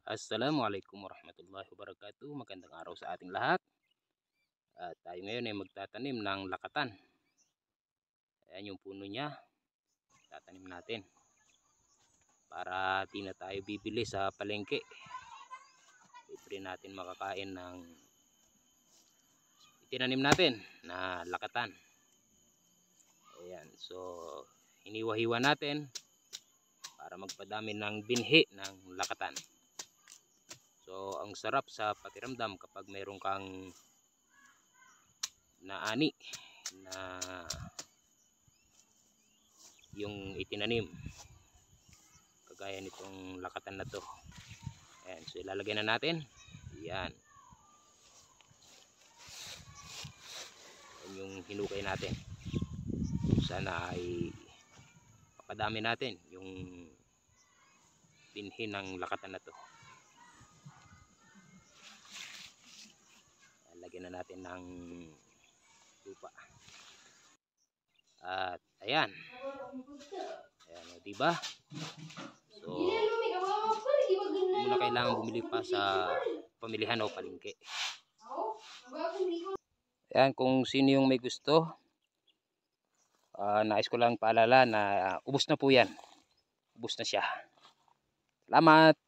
Assalamualaikum warahmatullahi wabarakatuh. Magandang araw sa ating lahat. At tayo ngayon ay magtatanim ng lakatan. Ayan yung puno niya. Tatanim natin. Para di na tayo bibili sa palengke. Libre natin makakain ng itinanim natin na lakatan. Ayan. So, hiniwa-hiwa natin para magpadami ng binhi ng lakatan. So, ang sarap sa pakiramdam kapag mayroon kang naani na yung itinanim. Kagaya nitong lakatan na to. Ayan. So, ilalagay na natin. Ayan. Ayan yung hinukay natin. Sana ay mapadami natin yung binhi ng lakatan na to. Lagyan na natin ng lupa. At ayan. Ayan, diba? So, hindi mo na kailangan bumili pa sa pamilihan o palengke. Ayan, kung sino yung may gusto, nais ko lang paalala na ubos na po yan. Ubos na siya. Salamat!